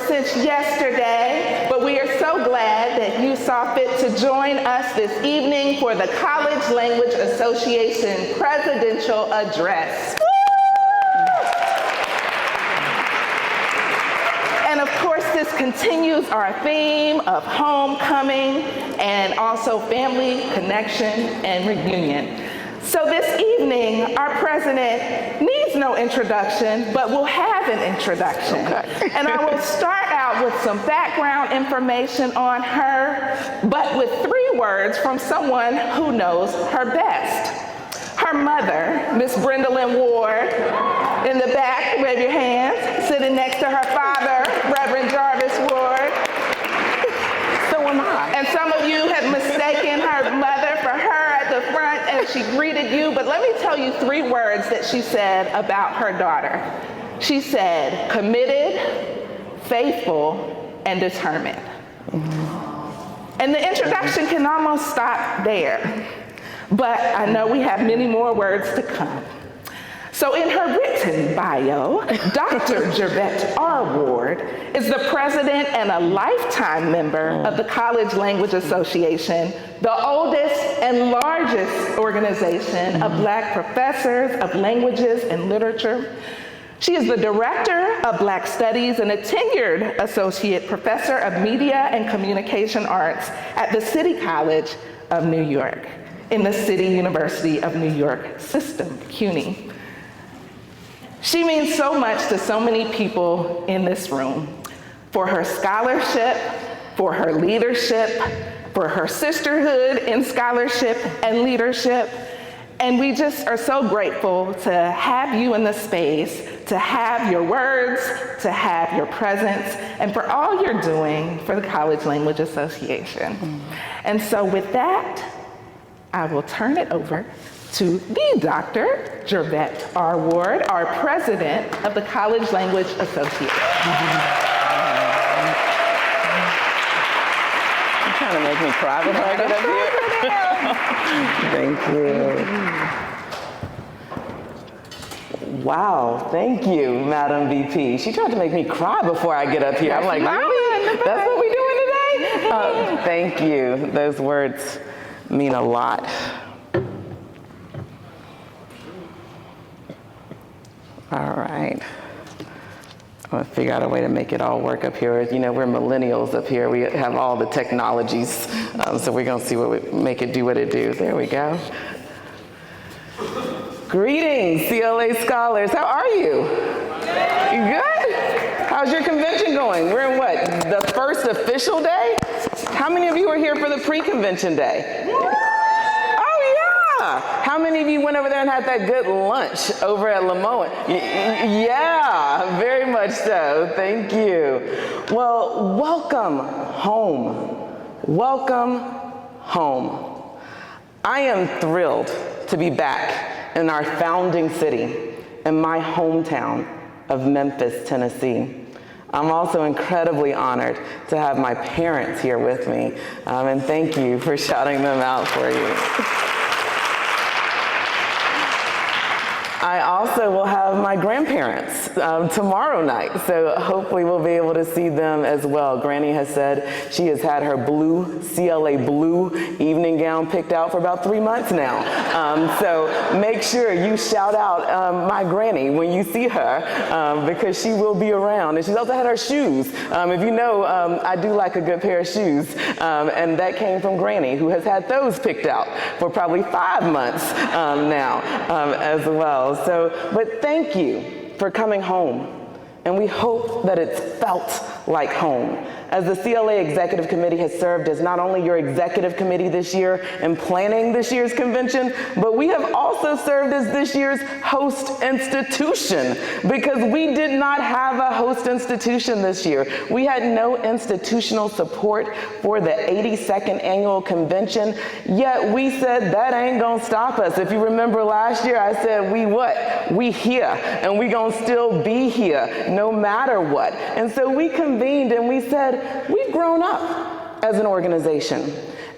since yesterday, but we are so glad that you saw fit to join us this evening for the College Language Association Presidential Address. And of course, this continues our theme of homecoming and also family connection and reunion. So this evening, our president needs no introduction, but will have an introduction. Okay. And I will start out with some background information on her, but with 3 words from someone who knows her best. Her mother, Miss Brenda Lynn Ward, in the back, wave your hands, sitting next to her father, Reverend Jarvis Ward. So am I. And some of you have mistaken her mother for her at the front, and she greeted you, but let me tell you 3 words that she said about her daughter. She said, committed, faithful, and determined. And the introduction can almost stop there, but I know we have many more words to come. So in her written bio, Dr. Jervette R. Ward is the president and a lifetime member of the College Language Association, the oldest and largest organization of Black professors of languages and literature. She is the director of Black Studies and a tenured associate professor of media and communication arts at the City College of New York in the City University of New York system, CUNY. She means so much to so many people in this room for her scholarship, for her leadership, for her sisterhood in scholarship and leadership. And we just are so grateful to have you in the space, to have your words, to have your presence, and for all you're doing for the College Language Association. And so with that, I will turn it over to the Dr. Jervette R. Ward, our president of the College Language Association. You're trying to make me cry before I get up here? Thank you. Wow, thank you, Madam VP. She tried to make me cry before I get up here. I'm like, really? That's what we're doing today? Thank you. Those words mean a lot. All right. I'm gonna figure out a way to make it all work up here. You know, we're millennials up here. We have all the technologies. So we're gonna see what we make it do what it do. There we go. Greetings, CLA scholars. How are you? You good? How's your convention going? We're in what, the first official day? How many of you are here for the pre-convention day? How many of you went over there and had that good lunch over at LeMoyne? Yeah, very much so. Thank you. Well, welcome home. Welcome home. I am thrilled to be back in our founding city, in my hometown of Memphis, Tennessee. I'm also incredibly honored to have my parents here with me, and thank you for shouting them out for you. I also will have my grandparents tomorrow night, so hopefully we'll be able to see them as well. Granny has said she has had her blue, CLA blue evening gown picked out for about 3 months now. So make sure you shout out my granny when you see her, because she will be around. And she's also had her shoes. If you know, I do like a good pair of shoes, and that came from Granny, who has had those picked out for probably 5 months now as well. So, but thank you for coming home, and we hope that it's felt like home. As the CLA Executive Committee has served as not only your executive committee this year in planning this year's convention, but we have also served as this year's host institution, because we did not have a host institution this year. We had no institutional support for the 82nd annual convention, yet we said that ain't gonna stop us. If you remember last year, I said we here, and we gonna still be here no matter what. And so we convened and we said, we've grown up as an organization.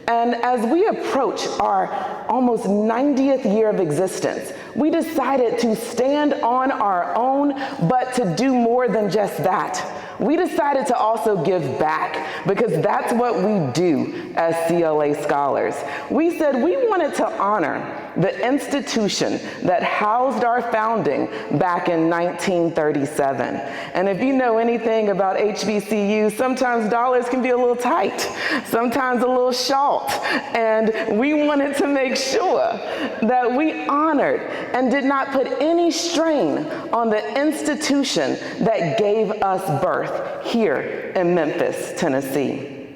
And as we approach our almost 90th year of existence, we decided to stand on our own, but to do more than just that. We decided to also give back, because that's what we do as CLA scholars. We said we wanted to honor the institution that housed our founding back in 1937. And if you know anything about HBCUs, sometimes dollars can be a little tight, sometimes a little short. And we wanted to make sure that we honored and did not put any strain on the institution that gave us birth here in Memphis, Tennessee.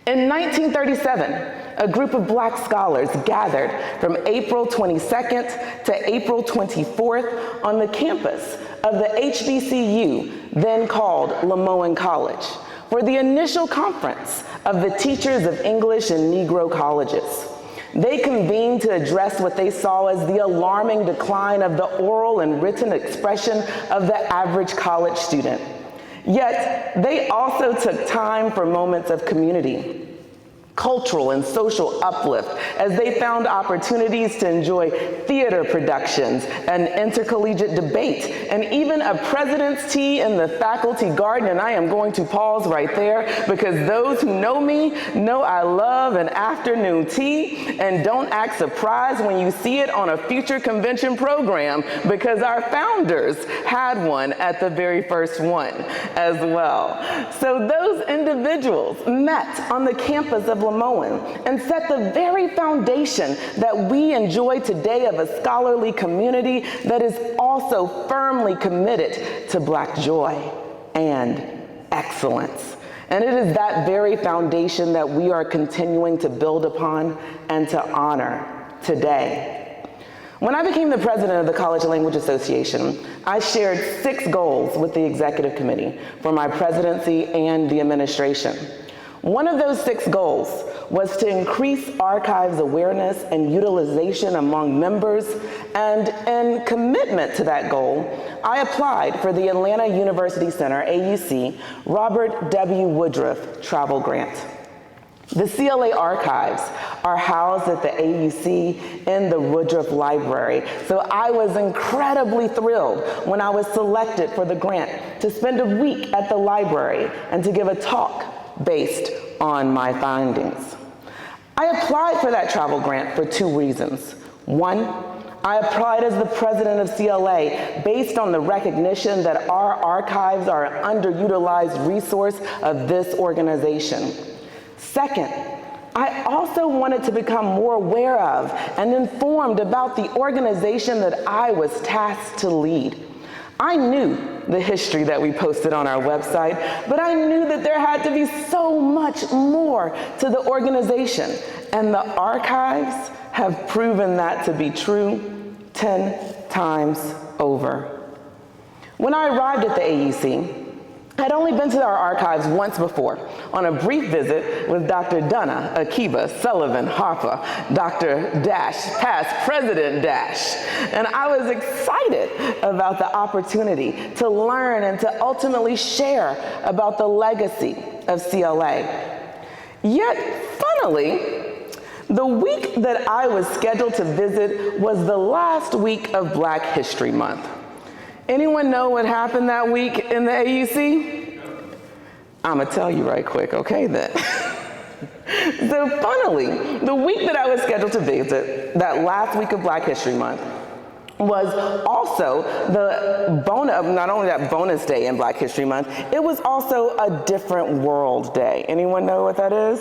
In 1937, a group of Black scholars gathered from April 22nd to April 24th on the campus of the HBCU, then called LeMoyne College, for the initial conference of the teachers of English and Negro colleges. They convened to address what they saw as the alarming decline of the oral and written expression of the average college student. Yet, they also took time for moments of community, cultural and social uplift, as they found opportunities to enjoy theater productions and intercollegiate debate, and even a president's tea in the faculty garden. And I am going to pause right there, because those who know me know I love an afternoon tea, and don't act surprised when you see it on a future convention program, because our founders had one at the very first one as well. So those individuals met on the campus of LeMoyne and set the very foundation that we enjoy today of a scholarly community that is also firmly committed to Black joy and excellence. And it is that very foundation that we are continuing to build upon and to honor today. When I became the president of the College Language Association, I shared 6 goals with the executive committee for my presidency and the administration. One of those 6 goals was to increase archives awareness and utilization among members, and in commitment to that goal, I applied for the Atlanta University Center, AUC, Robert W. Woodruff Travel Grant. The CLA archives are housed at the AUC in the Woodruff Library, so I was incredibly thrilled when I was selected for the grant to spend a week at the library and to give a talk based on my findings. I applied for that travel grant for 2 reasons. One, I applied as the president of CLA based on the recognition that our archives are an underutilized resource of this organization. Second, I also wanted to become more aware of and informed about the organization that I was tasked to lead. I knew the history that we posted on our website, but I knew that there had to be so much more to the organization, and the archives have proven that to be true 10 times over. When I arrived at the AUC, I'd only been to our archives once before, on a brief visit with Dr. Dunna, Akiba, Sullivan, Harper, Dr. Dash, past President Dash. And I was excited about the opportunity to learn and to ultimately share about the legacy of CLA. Yet, funnily, the week that I was scheduled to visit was the last week of Black History Month. Anyone know what happened that week in the AUC? I'm gonna tell you right quick, okay then. So funnily, the week that I was scheduled to visit, that last week of Black History Month, was also the not only that bonus day in Black History Month, it was also a different world day. Anyone know what that is?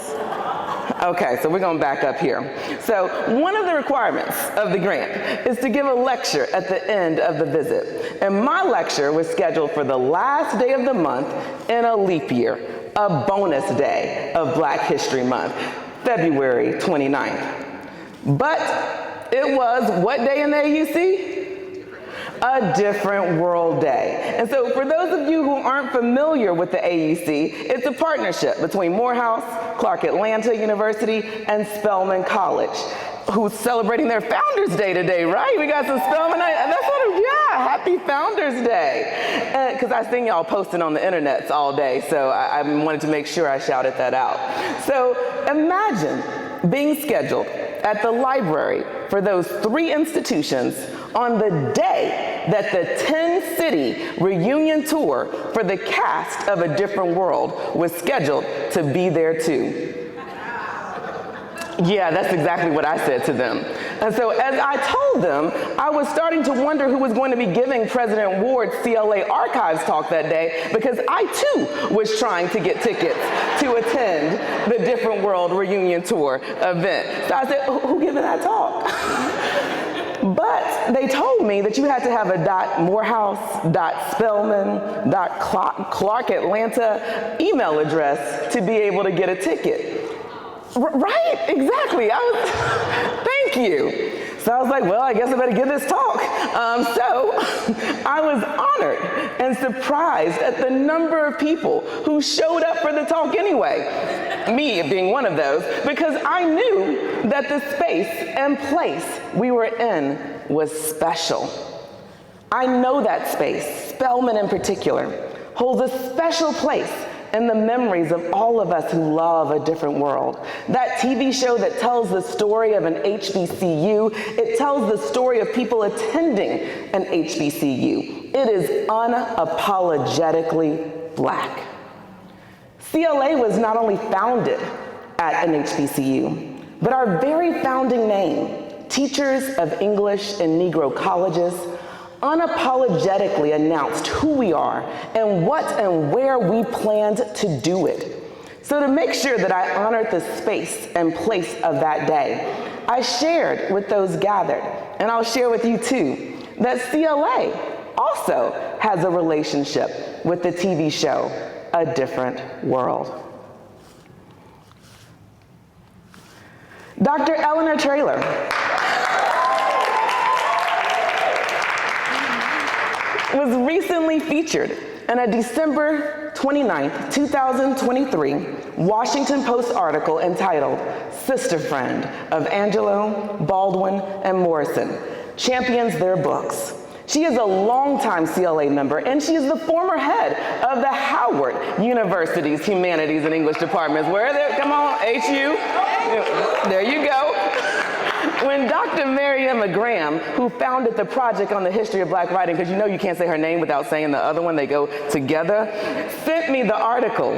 Okay, so we're gonna back up here. So one of the requirements of the grant is to give a lecture at the end of the visit. And my lecture was scheduled for the last day of the month in a leap year, a bonus day of Black History Month, February 29th. But it was what day in the AUC? A different world day. And so for those of you who aren't familiar with the AUC, it's a partnership between Morehouse, Clark Atlanta University, and Spelman College, who's celebrating their Founders Day today, right? We got some Spelman, that's what, yeah, happy Founders Day. Because I seen y'all posting on the internets all day, so I wanted to make sure I shouted that out. So imagine being scheduled at the library for those 3 institutions on the day that the 10-city reunion tour for the cast of A Different World was scheduled to be there too. Yeah, that's exactly what I said to them. And so as I told them, I was starting to wonder who was going to be giving President Ward's CLA Archives talk that day, because I too was trying to get tickets to attend the Different World reunion tour event. So I said, who giving that talk? But they told me that you had to have a .Morehouse, .Spelman, .Clark Atlanta email address to be able to get a ticket. Right, exactly. Thank you. So I was like, well, I guess I better give this talk. So I was honored and surprised at the number of people who showed up for the talk anyway, me being one of those, because I knew that the space and place we were in was special. I know that space, Spelman in particular, holds a special place in the memories of all of us who love A Different World. That TV show that tells the story of an HBCU, it tells the story of people attending an HBCU. It is unapologetically Black. CLA was not only founded at an HBCU, but our very founding name, Teachers of English in Negro Colleges, unapologetically announced who we are and what and where we planned to do it. So to make sure that I honored the space and place of that day, I shared with those gathered, and I'll share with you too, that CLA also has a relationship with the TV show A Different World. Dr. Eleanor Traylor was recently featured in a December 29th, 2023 Washington Post article entitled "Sister Friend of Angelo, Baldwin, and Morrison Champions Their Books." She is a longtime CLA member, and she is the former head of the Howard University's Humanities and English departments. Where are they? Come on, HU. There you go. When Dr. Mary Emma Graham, who founded the Project on the History of Black Writing, because you know you can't say her name without saying the other one, they go together, sent me the article,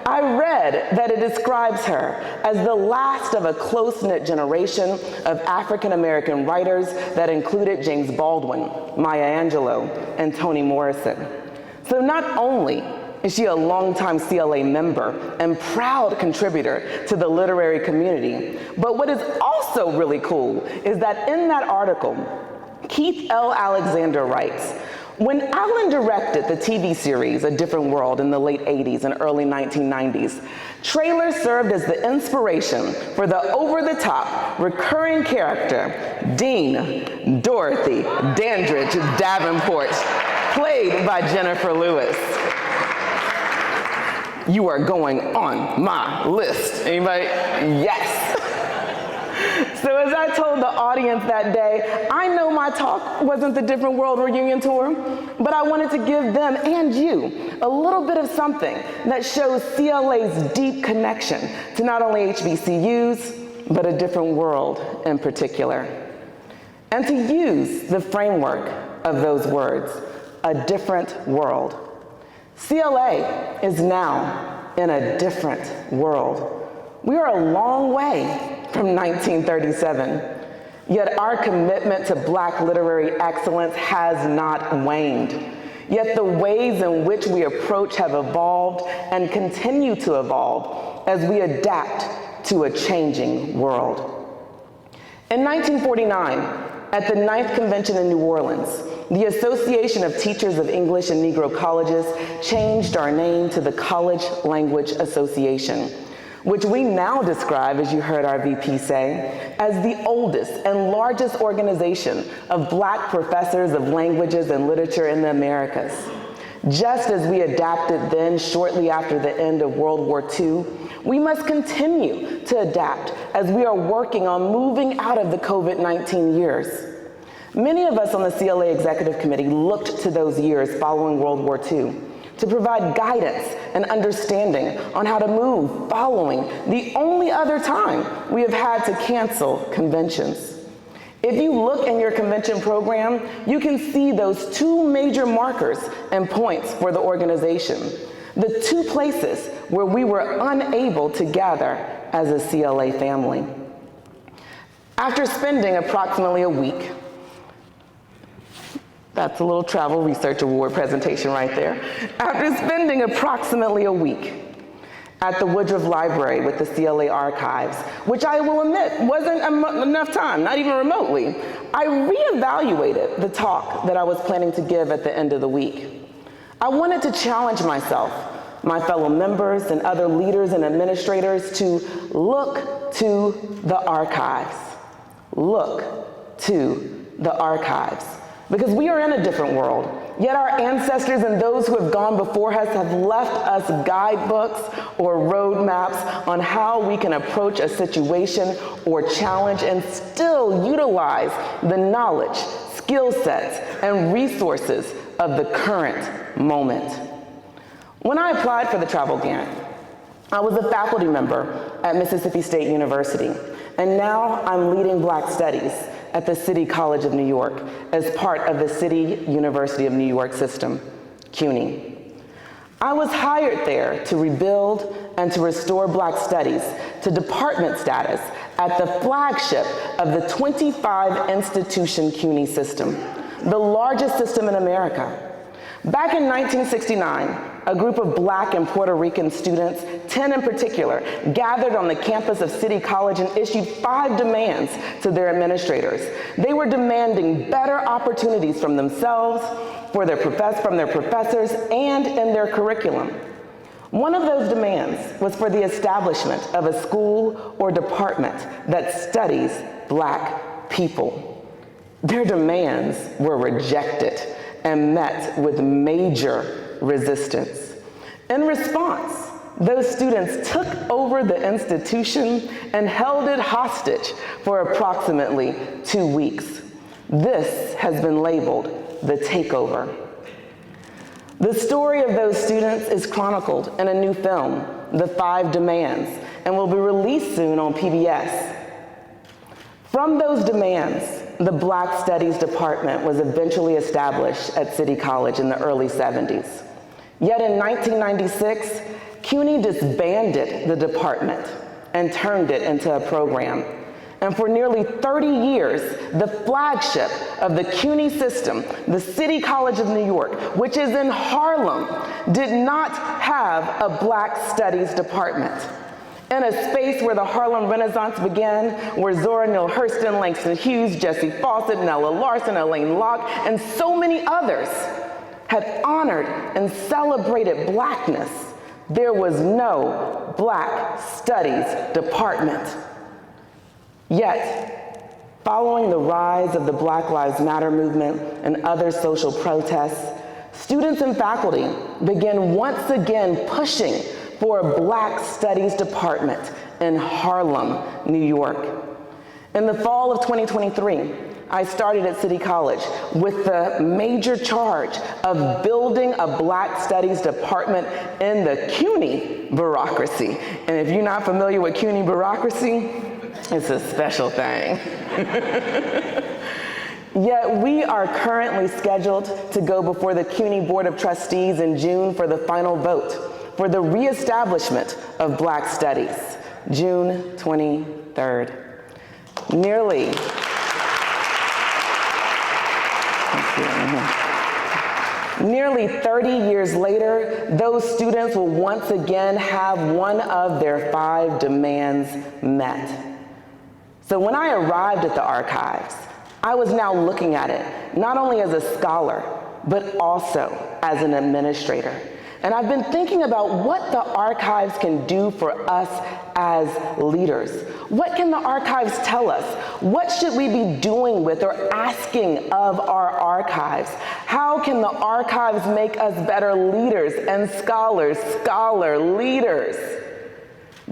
I read that it describes her as the last of a close-knit generation of African-American writers that included James Baldwin, Maya Angelou, and Toni Morrison. So not only is she a longtime CLA member and proud contributor to the literary community, but what is also really cool is that in that article, Keith L. Alexander writes, when Allen directed the TV series A Different World in the late 80s and early 1990s, Traylor served as the inspiration for the over-the-top recurring character, Dean Dorothy Dandridge Davenport, played by Jennifer Lewis. You are going on my list. Anybody? Yes. So as I told the audience that day, I know my talk wasn't the Different World reunion tour, but I wanted to give them and you a little bit of something that shows CLA's deep connection to not only HBCUs, but A Different World in particular. And to use the framework of those words, A Different World. CLA is now in a different world. We are a long way from 1937, yet our commitment to Black literary excellence has not waned. Yet the ways in which we approach have evolved and continue to evolve as we adapt to a changing world. In 1949, at the 9th Convention in New Orleans, the Association of Teachers of English in Negro Colleges changed our name to the College Language Association, which we now describe, as you heard our VP say, as the oldest and largest organization of Black professors of languages and literature in the Americas. Just as we adapted then shortly after the end of World War II, we must continue to adapt as we are working on moving out of the COVID-19 years. Many of us on the CLA Executive Committee looked to those years following World War II to provide guidance and understanding on how to move following the only other time we have had to cancel conventions. If you look in your convention program, you can see those two major markers and points for the organization, the two places where we were unable to gather as a CLA family. After spending approximately a week, that's a little travel research award presentation right there. After spending approximately a week at the Woodruff Library with the CLA archives, which I will admit wasn't enough time, not even remotely, I reevaluated the talk that I was planning to give at the end of the week. I wanted to challenge myself, my fellow members, and other leaders and administrators to look to the archives. Look to the archives. Because we are in a different world, yet our ancestors and those who have gone before us have left us guidebooks or roadmaps on how we can approach a situation or challenge and still utilize the knowledge, skill sets, and resources of the current moment. When I applied for the travel grant, I was a faculty member at Mississippi State University, and now I'm leading Black Studies at the City College of New York as part of the City University of New York system, CUNY. I was hired there to rebuild and to restore Black Studies to department status at the flagship of the 25-institution CUNY system, the largest system in America. Back in 1969, a group of Black and Puerto Rican students, 10 in particular, gathered on the campus of City College and issued 5 demands to their administrators. They were demanding better opportunities from themselves, from their professors, and in their curriculum. One of those demands was for the establishment of a school or department that studies Black people. Their demands were rejected and met with major resistance. In response, those students took over the institution and held it hostage for approximately 2 weeks. This has been labeled the takeover. The story of those students is chronicled in a new film, The 5 Demands, and will be released soon on PBS. From those demands, the Black Studies Department was eventually established at City College in the early 70s. Yet in 1996, CUNY disbanded the department and turned it into a program. And for nearly 30 years, the flagship of the CUNY system, the City College of New York, which is in Harlem, did not have a Black Studies department. In a space where the Harlem Renaissance began, where Zora Neale Hurston, Langston Hughes, Jessie Fawcett, Nella Larson, Elaine Locke, and so many others had honored and celebrated Blackness, there was no Black Studies department. Yet, following the rise of the Black Lives Matter movement and other social protests, students and faculty began once again pushing for a Black Studies department in Harlem, New York. In the fall of 2023, I started at City College with the major charge of building a Black Studies department in the CUNY bureaucracy. And if you're not familiar with CUNY bureaucracy, it's a special thing. Yet we are currently scheduled to go before the CUNY Board of Trustees in June for the final vote for the reestablishment of Black Studies, June 23rd. Nearly 30 years later, those students will once again have one of their 5 demands met. So when I arrived at the archives, I was now looking at it not only as a scholar, but also as an administrator. And I've been thinking about what the archives can do for us as leaders. What can the archives tell us? What should we be doing with or asking of our archives? How can the archives make us better leaders and scholar leaders?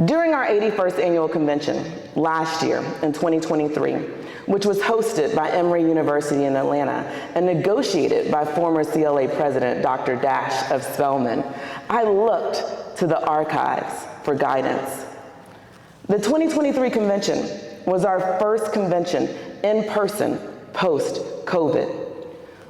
During our 81st annual convention last year in 2023, which was hosted by Emory University in Atlanta and negotiated by former CLA president Dr. Dash of Spelman, I looked to the archives for guidance. The 2023 convention was our first convention in person post-COVID.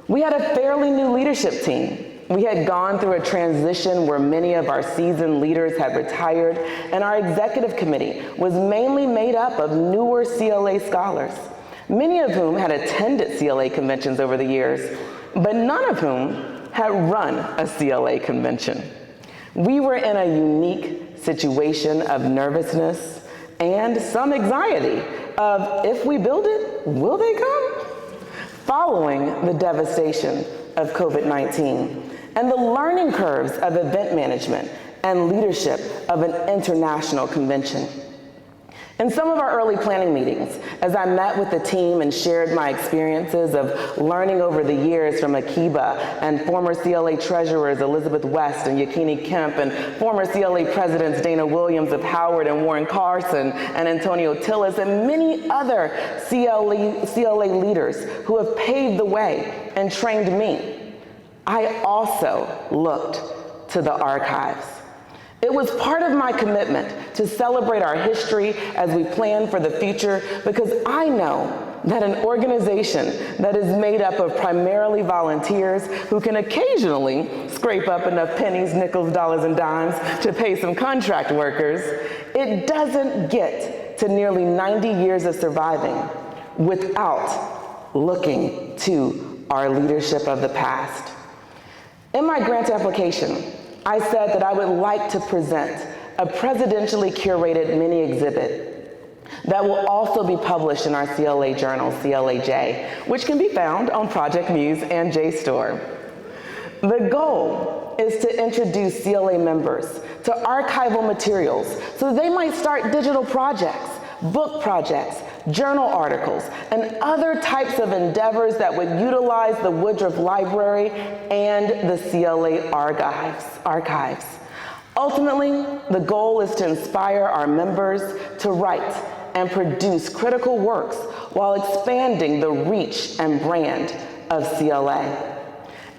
We had a fairly new leadership team. We had gone through a transition where many of our seasoned leaders had retired, and our executive committee was mainly made up of newer CLA scholars, many of whom had attended CLA conventions over the years, but none of whom had run a CLA convention. We were in a unique situation of nervousness and some anxiety of, if we build it, will they come? Following the devastation of COVID-19 and the learning curves of event management and leadership of an international convention. In some of our early planning meetings, as I met with the team and shared my experiences of learning over the years from Akiba and former CLA treasurers Elizabeth West and Yakini Kemp and former CLA presidents Dana Williams of Howard and Warren Carson and Antonio Tillis and many other CLA leaders who have paved the way and trained me, I also looked to the archives. It was part of my commitment to celebrate our history as we plan for the future, because I know that an organization that is made up of primarily volunteers who can occasionally scrape up enough pennies, nickels, dollars, and dimes to pay some contract workers, it doesn't get to nearly 90 years of surviving without looking to our leadership of the past. In my grant application, I said that I would like to present a presidentially curated mini exhibit that will also be published in our CLA journal, CLAJ, which can be found on Project Muse and JSTOR. The goal is to introduce CLA members to archival materials so they might start digital projects, book projects, journal articles, and other types of endeavors that would utilize the Woodruff Library and the CLA archives. Ultimately, the goal is to inspire our members to write and produce critical works while expanding the reach and brand of CLA.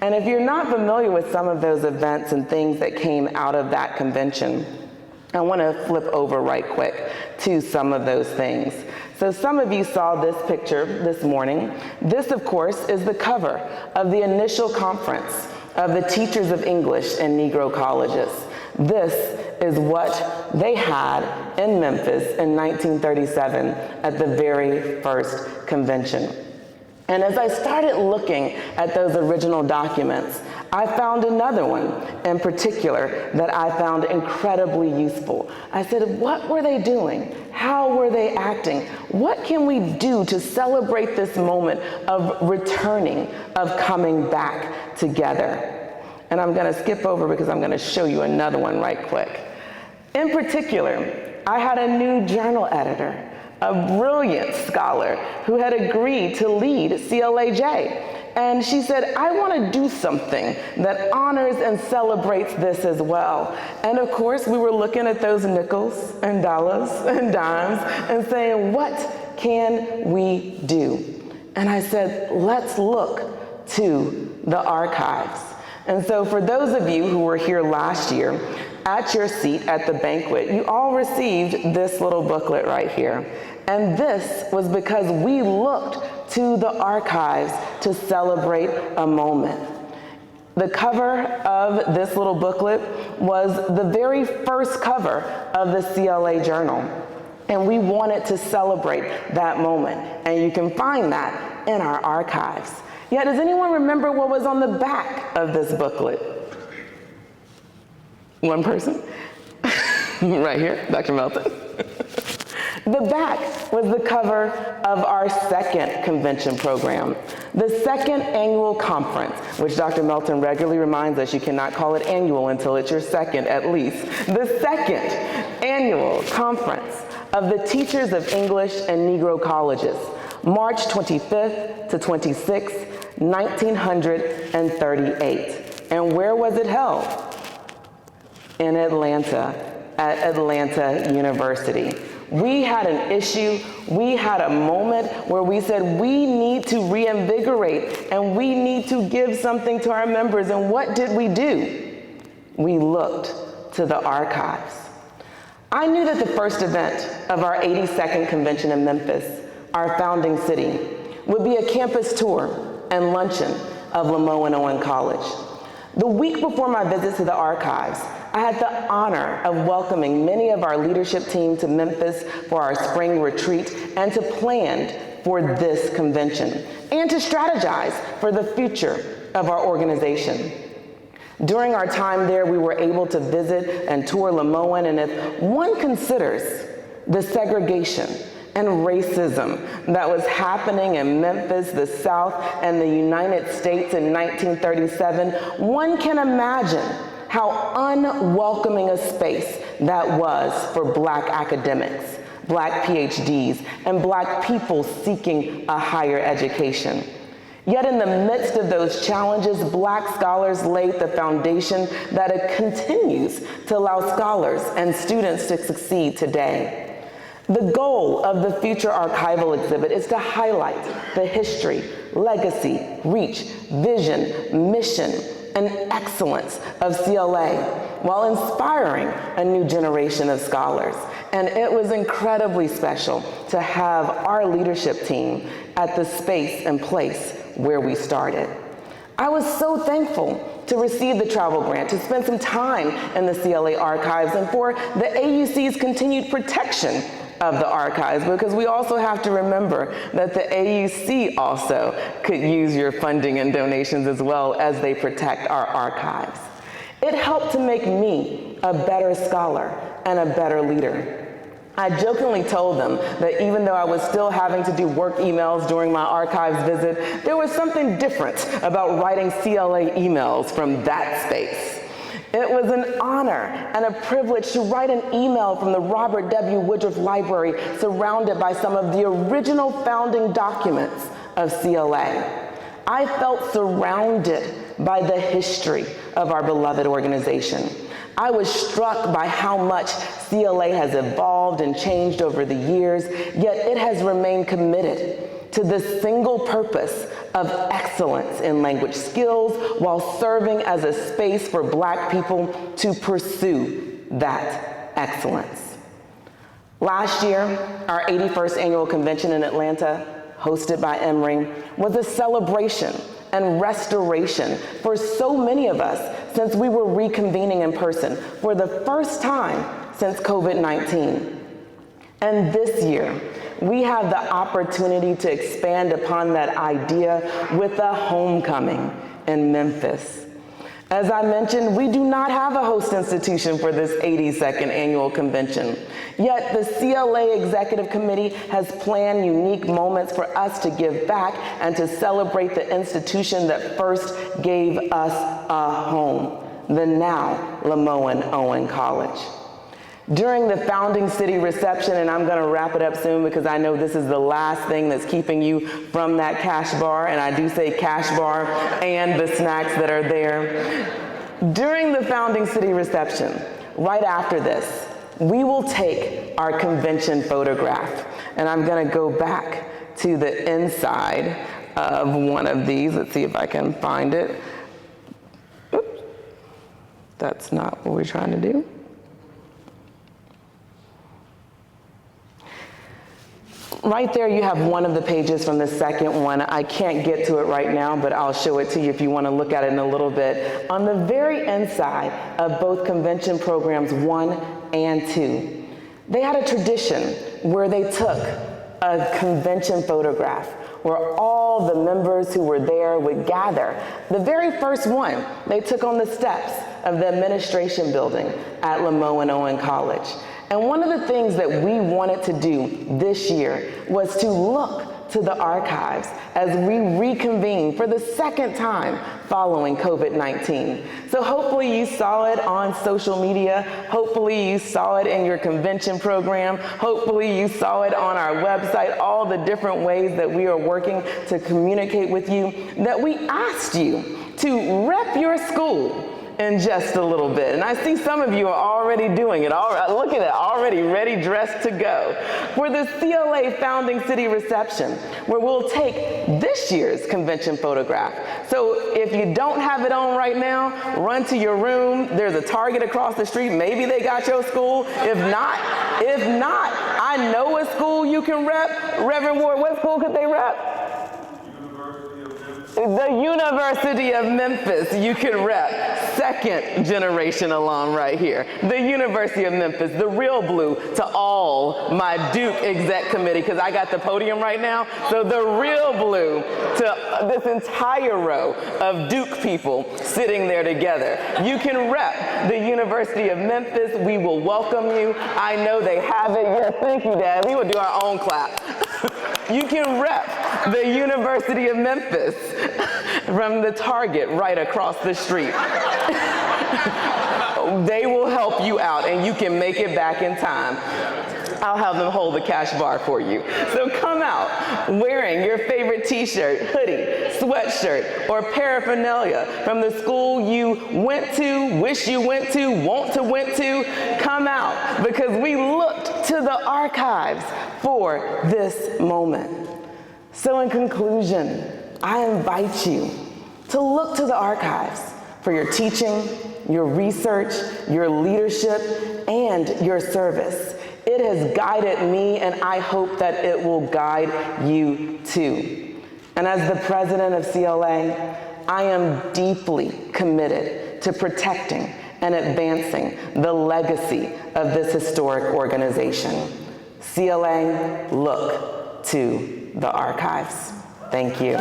And if you're not familiar with some of those events and things that came out of that convention, I want to flip over right quick to some of those things. So some of you saw this picture this morning. This, of course, is the cover of the initial conference of the teachers of English in Negro colleges. This is what they had in Memphis in 1937 at the very first convention. And as I started looking at those original documents, I found another one in particular that I found incredibly useful. I said, what were they doing? How were they acting? What can we do to celebrate this moment of returning, of coming back together? And I'm gonna skip over because I'm gonna show you another one right quick. In particular, I had a new journal editor, a brilliant scholar who had agreed to lead CLAJ. And she said, I want to do something that honors and celebrates this as well. And of course, we were looking at those nickels and dollars and dimes and saying, what can we do? And I said, let's look to the archives. And so for those of you who were here last year, at your seat at the banquet, you all received this little booklet right here. And this was because we looked to the archives to celebrate a moment. The cover of this little booklet was the very first cover of the CLA journal. And we wanted to celebrate that moment. And you can find that in our archives. Yeah, does anyone remember what was on the back of this booklet? One person? Right here, Dr. Melton. The back was the cover of our second convention program, the second annual conference, which Dr. Melton regularly reminds us you cannot call it annual until it's your second at least. The second annual conference of the Teachers of English in Negro Colleges, March 25th to 26th, 1938. And where was it held? In Atlanta, at Atlanta University. We had an issue, we had a moment where we said we need to reinvigorate and we need to give something to our members. And what did we do? We looked to the archives. I knew that the first event of our 82nd convention in Memphis, our founding city, would be a campus tour and luncheon of LeMoyne-Owen College. The week before my visit to the archives, I had the honor of welcoming many of our leadership team to Memphis for our spring retreat and to plan for this convention and to strategize for the future of our organization. During our time there, we were able to visit and tour LeMoyne, and if one considers the segregation and racism that was happening in Memphis, the South, and the United States in 1937, one can imagine how unwelcoming a space that was for Black academics, Black PhDs, and Black people seeking a higher education. Yet in the midst of those challenges, Black scholars laid the foundation that it continues to allow scholars and students to succeed today. The goal of the future archival exhibit is to highlight the history, legacy, reach, vision, mission, and excellence of CLA while inspiring a new generation of scholars. And it was incredibly special to have our leadership team at the space and place where we started. I was so thankful to receive the travel grant, to spend some time in the CLA archives, and for the AUC's continued protection of the archives, because we also have to remember that the AUC also could use your funding and donations as well as they protect our archives. It helped to make me a better scholar and a better leader. I jokingly told them that even though I was still having to do work emails during my archives visit, there was something different about writing CLA emails from that space. It was an honor and a privilege to write an email from the Robert W. Woodruff Library surrounded by some of the original founding documents of CLA. I felt surrounded by the history of our beloved organization. I was struck by how much CLA has evolved and changed over the years, yet it has remained committed to the single purpose of excellence in language skills while serving as a space for Black people to pursue that excellence. Last year, our 81st annual convention in Atlanta, hosted by Emory, was a celebration and restoration for so many of us since we were reconvening in person for the first time since COVID-19. And this year, we have the opportunity to expand upon that idea with a homecoming in Memphis. As I mentioned, we do not have a host institution for this 82nd annual convention. Yet the CLA Executive Committee has planned unique moments for us to give back and to celebrate the institution that first gave us a home, the now LeMoyne-Owen College. During the founding city reception, and I'm gonna wrap it up soon because I know this is the last thing that's keeping you from that cash bar, and I do say cash bar and the snacks that are there. During the founding city reception, right after this, we will take our convention photograph, and I'm gonna go back to the inside of one of these. Let's see if I can find it. Oops, that's not what we're trying to do. Right there you have one of the pages from the second one. I can't get to it right now, but I'll show it to you if you want to look at it in a little bit. On the very inside of both convention programs 1 and 2, they had a tradition where they took a convention photograph where all the members who were there would gather. The very first one they took on the steps of the administration building at LeMoyne-Owen College. And one of the things that we wanted to do this year was to look to the archives as we reconvene for the second time following COVID-19. So hopefully you saw it on social media. Hopefully you saw it in your convention program. Hopefully you saw it on our website, all the different ways that we are working to communicate with you, that we asked you to rep your school, in just a little bit. And I see some of you are already doing it. Look at it, already ready, dressed to go. For the CLA Founding City Reception, where we'll take this year's convention photograph. So if you don't have it on right now, run to your room. There's a Target across the street. Maybe they got your school. If not, I know a school you can rep. Reverend Ward, what school could they rep? The University of Memphis, you can rep. Second generation alum right here. The University of Memphis, the real blue to all my Duke exec committee, because I got the podium right now. So the real blue to this entire row of Duke people sitting there together. You can rep the University of Memphis. We will welcome you. I know they have it. Yes, thank you, Dad. We will do our own clap. You can rep the University of Memphis from the Target right across the street. They will help you out, and you can make it back in time. I'll have them hold the cash bar for you. So come out wearing your favorite t-shirt, hoodie, sweatshirt, or paraphernalia from the school you went to, wish you went to, want to went to. Come out, because we looked to the archives for this moment. So in conclusion, I invite you to look to the archives for your teaching, your research, your leadership, and your service. It has guided me, and I hope that it will guide you too. And as the president of CLA, I am deeply committed to protecting and advancing the legacy of this historic organization. CLA, look to the archives. Thank you.